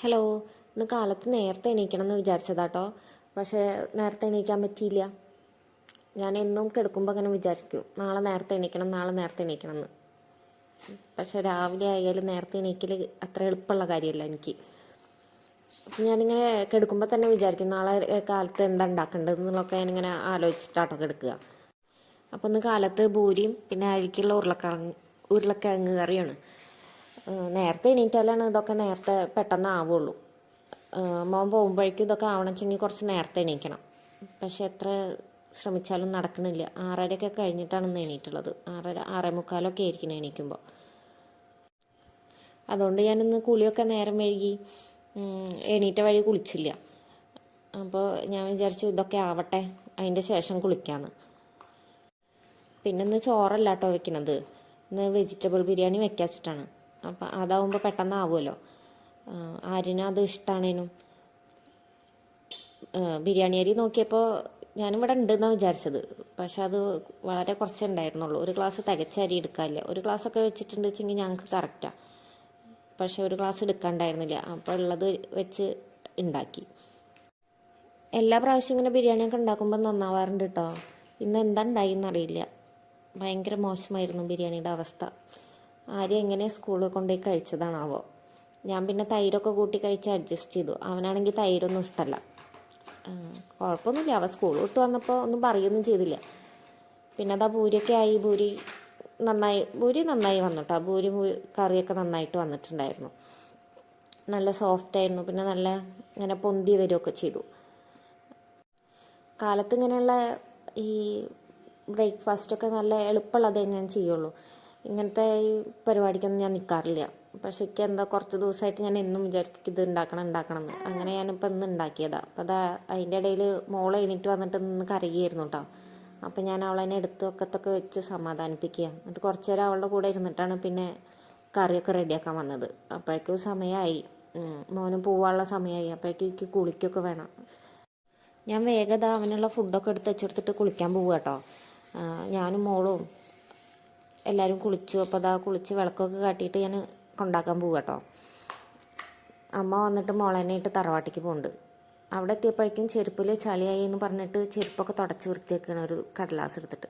Hello. ഇന്ന് കാലത്ത് നേരത്തെ എണീക്കണം എന്ന് വിചാരിച്ചതാട്ടോ. പക്ഷേ നേരത്തെ എണീക്കാൻ പറ്റിയില്ല. ഞാൻ എന്നും കിടക്കുമ്പോൾ അങ്ങനെ വിചാരിക്കും, നാളെ നേരത്തെ എണീക്കണം, നാളെ നേരത്തെ എണീക്കണം എന്ന്. പക്ഷേ രാവിലെ ആയാലും നേരത്തെ എണീക്കൽ അത്ര എളുപ്പമുള്ള കാര്യമല്ല എനിക്ക്. ഞാനിങ്ങനെ കിടക്കുമ്പോൾ തന്നെ വിചാരിക്കും നാളെ കാലത്ത് എന്താ ഉണ്ടാക്കേണ്ടതെന്നുള്ളതൊക്കെ ഞാനിങ്ങനെ ആലോചിച്ചിട്ടാട്ടോ കിടക്കുക. അപ്പോൾ ഇന്ന് കാലത്ത് പൂരിയും പിന്നെ അരിക്കുള്ള ഉരുളക്കിഴങ്ങ് കറിയാണ്. നേരത്തെ എണീറ്റാലാണ് ഇതൊക്കെ നേരത്തെ പെട്ടെന്ന് ആവുള്ളൂ. മോൻ പോകുമ്പോഴേക്കും ഇതൊക്കെ ആവണമെച്ചെങ്കിൽ കുറച്ച് നേരത്തെ എണീക്കണം. പക്ഷെ എത്ര ശ്രമിച്ചാലും നടക്കണില്ല. 6:30 കഴിഞ്ഞിട്ടാണ് ഇന്ന് എണീറ്റുള്ളത്. 6:30 6:45 ആയിരിക്കണം എണീക്കുമ്പോൾ. അതുകൊണ്ട് ഞാനിന്ന് കുളിയൊക്കെ നേരം വൈകി, എണീറ്റ വഴി കുളിച്ചില്ല. അപ്പോൾ ഞാൻ വിചാരിച്ചു ഇതൊക്കെ ആവട്ടെ, അതിൻ്റെ ശേഷം കുളിക്കാമെന്ന്. പിന്നെ ഇന്ന് ചോറല്ല കേട്ടോ വെക്കണത്, ഇന്ന് വെജിറ്റബിൾ ബിരിയാണി വെക്കാച്ചിട്ടാണ്. അപ്പം അതാവുമ്പോൾ പെട്ടെന്നാവുമല്ലോ. ആര്യനും അത് ഇഷ്ടമാണേനും. ബിരിയാണി അരി നോക്കിയപ്പോൾ ഞാനിവിടെ ഉണ്ടെന്നാണ് വിചാരിച്ചത്. പക്ഷെ അത് വളരെ കുറച്ചേ ഉണ്ടായിരുന്നുള്ളൂ. ഒരു ഗ്ലാസ് തികച്ച അരി എടുക്കാനില്ല. ഒരു ഗ്ലാസ്സൊക്കെ വെച്ചിട്ടുണ്ട് വെച്ചെങ്കിൽ ഞങ്ങൾക്ക് കറക്റ്റാണ്. പക്ഷെ ഒരു ഗ്ലാസ് എടുക്കാണ്ടായിരുന്നില്ല. അപ്പോൾ ഉള്ളത് വെച്ച് ഉണ്ടാക്കി. എല്ലാ പ്രാവശ്യവും ഇങ്ങനെ ബിരിയാണിയൊക്കെ ഉണ്ടാക്കുമ്പോൾ നന്നാവാറുണ്ട് കേട്ടോ. ഇന്ന് എന്താ ഉണ്ടായിന്നറിയില്ല. ഭയങ്കര മോശമായിരുന്നു ബിരിയാണിയുടെ അവസ്ഥ. ആര്യ എങ്ങനെ സ്കൂളിൽ കൊണ്ടുപോയി കഴിച്ചതാണാവോ. ഞാൻ പിന്നെ തൈരൊക്കെ കൂട്ടി കഴിച്ച് അഡ്ജസ്റ്റ് ചെയ്തു. അവനാണെങ്കിൽ തൈരൊന്നും ഇഷ്ടമല്ല. കുഴപ്പമൊന്നുമില്ല, അവൻ സ്കൂൾ വിട്ട് വന്നപ്പോൾ ഒന്നും പറയുകയൊന്നും ചെയ്തില്ല. പിന്നെ അതാ ഭൂരിയൊക്കെ ആയി. ഭൂരി നന്നായി വന്നു കേട്ടോ. ഭൂരി കറിയൊക്കെ നന്നായിട്ട് വന്നിട്ടുണ്ടായിരുന്നു. നല്ല സോഫ്റ്റ് ആയിരുന്നു. പിന്നെ നല്ല ഇങ്ങനെ പൊന്തി വരികയൊക്കെ ചെയ്തു. കാലത്ത് ഇങ്ങനെയുള്ള ഈ ബ്രേക്ക്ഫാസ്റ്റൊക്കെ നല്ല എളുപ്പമുള്ളതേ ഞാൻ ചെയ്യുള്ളൂ. ഇങ്ങനത്തെ ഈ പരിപാടിക്കൊന്നും ഞാൻ നിൽക്കാറില്ല. പക്ഷേ എനിക്ക് എന്താ കുറച്ച് ദിവസമായിട്ട് ഞാൻ എന്നും വിചാരിക്കും ഇത് ഉണ്ടാക്കണം എന്ന്. അങ്ങനെ ഞാനിപ്പോൾ ഇന്ന് ഉണ്ടാക്കിയതാണ്. അപ്പോൾ അതാ അതിൻ്റെ ഇടയിൽ മോളെ എണീറ്റ് വന്നിട്ട് നിന്ന് കരയുകയായിരുന്നു കേട്ടോ. അപ്പോൾ ഞാൻ അവളെന്നെ എടുത്ത് ഒക്കത്തൊക്കെ വെച്ച് സമാധാനിപ്പിക്കുക. എന്നിട്ട് കുറച്ച് നേരം അവളുടെ കൂടെ ഇരുന്നിട്ടാണ് പിന്നെ കറിയൊക്കെ റെഡിയാക്കാൻ വന്നത്. അപ്പോഴേക്കും സമയമായി, മോന് പോവാനുള്ള സമയമായി. അപ്പോഴേക്കും എനിക്ക് കുളിക്കൊക്കെ വേണം. ഞാൻ വേഗത അവനുള്ള ഫുഡൊക്കെ എടുത്ത് വെച്ചെടുത്തിട്ട് കുളിക്കാൻ പോവുക കേട്ടോ. ഞാനും മോളും എല്ലാവരും കുളിച്ചു. അപ്പോൾ അതാ കുളിച്ച് വിളക്കൊക്കെ കാട്ടിയിട്ട് ഞാൻ കൊണ്ടാക്കാൻ പോവുക കേട്ടോ. അമ്മ വന്നിട്ട് മോളെന്നായിട്ട് തറവാട്ടിക്ക് പോകുന്നുണ്ട്. അവിടെ എത്തിയപ്പോഴേക്കും ചെരുപ്പിൽ ചളിയായി എന്ന് പറഞ്ഞിട്ട് ചെരുപ്പൊക്കെ തുടച്ച് വൃത്തിയാക്കുകയാണ് ഒരു കടലാസ് എടുത്തിട്ട്.